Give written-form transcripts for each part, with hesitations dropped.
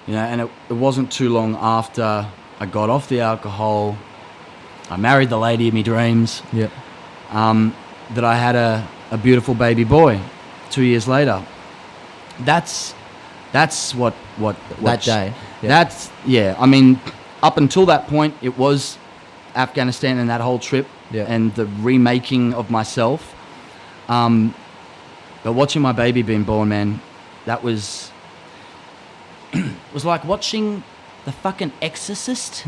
You know, and it wasn't too long after I got off the alcohol, I married the lady of my dreams, Yeah. that I had a beautiful baby boy 2 years later. That's what That day. Yeah. That's, yeah, I mean, up until that point, it was Afghanistan and that whole trip Yeah. and the remaking of myself. But watching my baby being born, man, that was was like watching the fucking Exorcist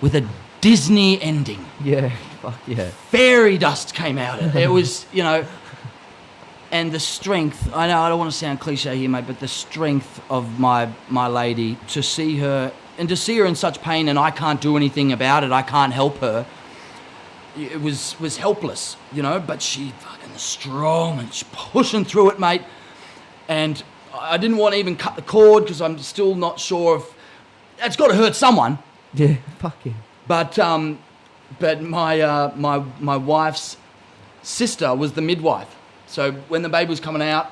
with a Disney ending. Yeah. Fuck yeah. Fairy dust came out. It was, you know, and the strength, I know I don't want to sound cliche here, mate, but the strength of my lady, to see her in such pain, and I can't do anything about it, I can't help her. It was helpless, you know, but she fucking strong and she's pushing through it, mate. And I didn't want to even cut the cord because I'm still not sure if it's got to hurt someone. Yeah. Fuck yeah. But my wife's sister was the midwife. So when the baby was coming out,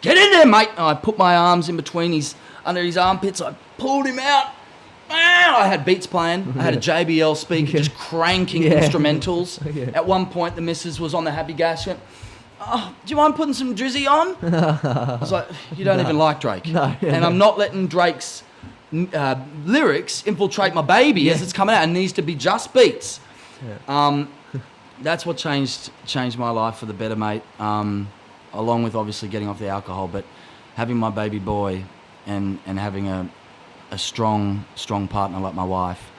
get in there, mate. And I put my arms in between under his armpits. I pulled him out. I had beats playing. I had a JBL speaker just cranking instrumentals. Yeah. At one point, the missus was on the happy gas. She went, "Oh, do you mind putting some Drizzy on?" I was like, "You don't even like Drake." No. And I'm not letting Drake's lyrics infiltrate my baby as it's coming out. It needs to be just beats. Yeah. That's what changed my life for the better, mate. Along with obviously getting off the alcohol, but having my baby boy and having a strong partner like my wife.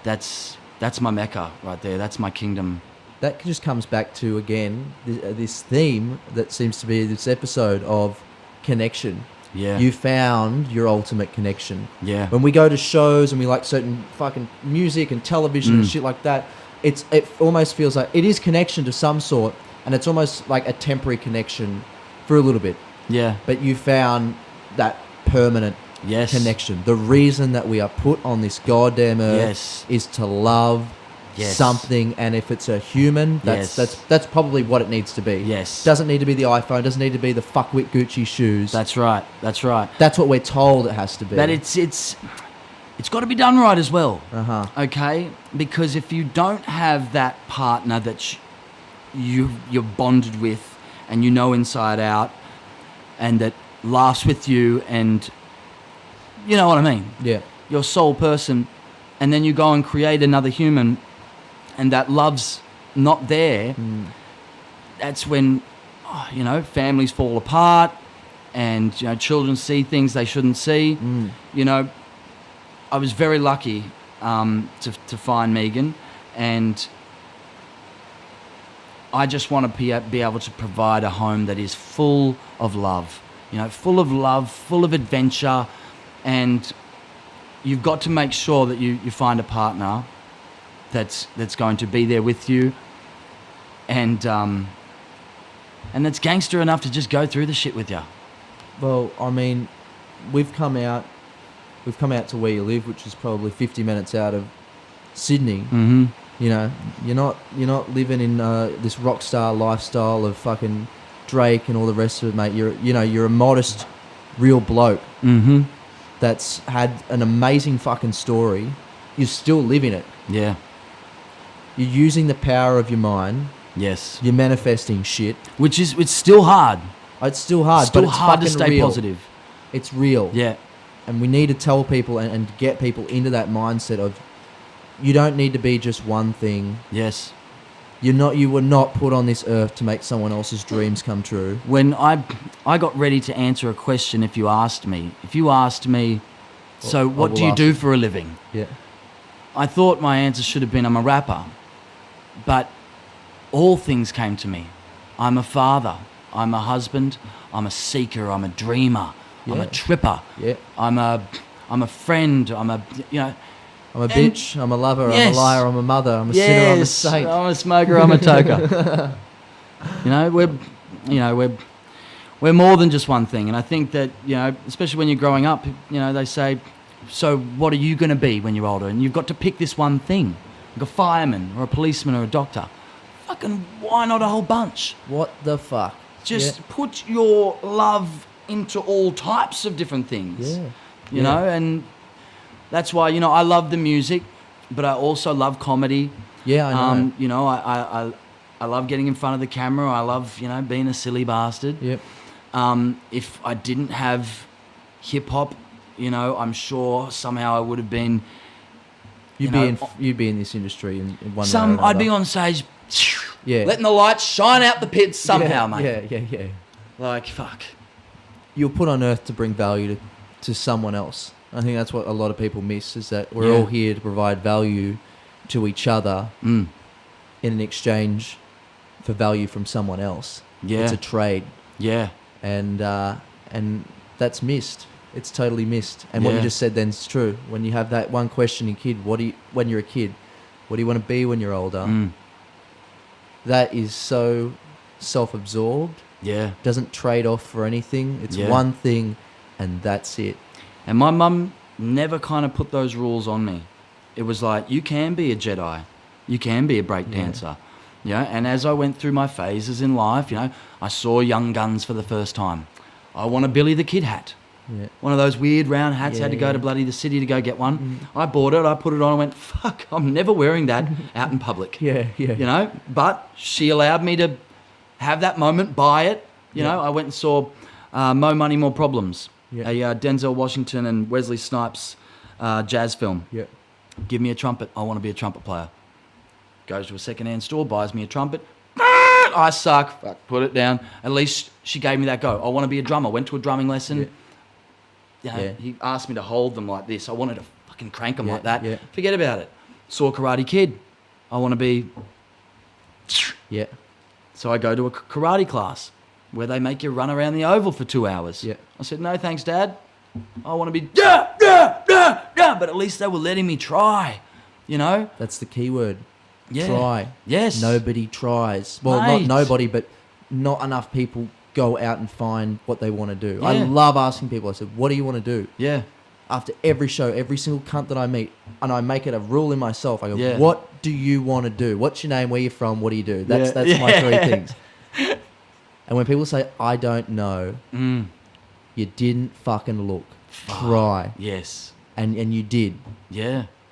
That's my Mecca right there. That's my kingdom. That just comes back to, again, this theme that seems to be this episode of connection. Yeah. You found your ultimate connection. Yeah. When we go to shows and we like certain fucking music and television and shit like that, it almost feels like it is connection to some sort, and it's almost like a temporary connection for a little bit. Yeah. But you found that permanent connection. The reason that we are put on this goddamn earth is to love something, and if it's a human, that's probably what it needs to be. Yes. Doesn't need to be the iPhone, doesn't need to be the fuckwit Gucci shoes. That's right. That's what we're told it has to be. But it's got to be done right as well. Uh-huh. Okay? Because if you don't have that partner that you're bonded with and you know inside out and that laughs with you and you know what I mean? Yeah. Your soul person, and then you go and create another human and that love's not there, that's when, you know, families fall apart and, you know, children see things they shouldn't see. You know, I was very lucky to find Megan, and I just want to be able to provide a home that is full of love, you know, full of adventure, and you've got to make sure that you find a partner that's going to be there with you, and that's gangster enough to just go through the shit with you. Well, I mean, we've come out to where you live, which is probably 50 minutes out of Sydney. Mm-hmm. You know, you're not living in this rock star lifestyle of fucking Drake and all the rest of it, mate. You're a modest, real bloke that's had an amazing fucking story. You're still living it. Yeah. You're using the power of your mind. Yes. You're manifesting shit. It's still hard. It's still hard. Still but it's hard to fucking stay real. positive. It's real. Yeah. And we need to tell people and get people into that mindset of you don't need to be just one thing. Yes. You were not put on this earth to make someone else's dreams come true. When I got ready to answer a question, if you asked me, so what do you do for a living? Yeah. I thought my answer should have been I'm a rapper. But all things came to me. I'm a father. I'm a husband. I'm a seeker. I'm a dreamer. I'm a tripper. Yeah. I'm a friend. I'm a bitch. I'm a lover. Yes. I'm a liar. I'm a mother. I'm a sinner. I'm a saint. I'm a smoker. I'm a toker. We're more than just one thing. And I think that, you know, especially when you're growing up, you know, they say, so what are you going to be when you're older? And you've got to pick this one thing. Like a fireman or a policeman or a doctor. Fucking why not a whole bunch? What the fuck? Just put your love into all types of different things. Yeah. You know, and that's why, you know, I love the music, but I also love comedy. Yeah, I know. You know, I love getting in front of the camera. I love, you know, being a silly bastard. Yep. If I didn't have hip hop, you know, I'm sure somehow I would have been. You'd be in this industry in one way or I'd another. be on stage, Yeah. letting the lights shine out the pits somehow, yeah, mate. Yeah. Like, fuck. You're put on earth to bring value to someone else. I think that's what a lot of people miss, is that we're all here to provide value to each other in an exchange for value from someone else. Yeah. It's a trade. Yeah. And that's missed. It's totally missed. And what you Yeah. just said then is true. When you have that one questioning kid, when you're a kid, what do you want to be when you're older? That is so self-absorbed. Yeah. Doesn't trade off for anything. It's Yeah. one thing, and that's it. And my mum never kind of put those rules on me. It was like, you can be a Jedi. You can be a break dancer. Yeah. And as I went through my phases in life, you know, I saw Young Guns for the first time. I want a Billy the Kid hat. Yeah. One of those weird round hats. Had to go Yeah. to bloody the city to go get one. I bought it. I put it on. I went, fuck, I'm never wearing that out in public. Yeah. You know, but she allowed me to have that moment, buy it. You know, I went and saw Mo Money, More Problems, Yeah. a Denzel Washington and Wesley Snipes jazz film. Yeah. Give me a trumpet. I want to be a trumpet player. Goes to a second-hand store, buys me a trumpet. I suck. Fuck, put it down. At least she gave me that go. I want to be a drummer. Went to a drumming lesson. You know, he asked me to hold them like this. I wanted to fucking crank them like that. Yeah. Forget about it. Saw Karate Kid. I want to be... Yeah. So I go to a karate class where they make you run around the oval for 2 hours. Yeah. I said, no, thanks, Dad. I want to be... But at least they were letting me try, you know? That's the key word. Yeah. Try. Yes. Nobody tries. Well, Mate. not nobody, but not enough people go out and find what they want to do. I Yeah. love asking people. I said, what do you want to do? Yeah. After every show, every single cunt that I meet, and I make it a rule in myself. I go, Yeah. what do you want to do? What's your name? Where you from? What do you do? That's Yeah. my three things. And when people say, I don't know, you didn't fucking look. Try. Yes. And you did. Yeah.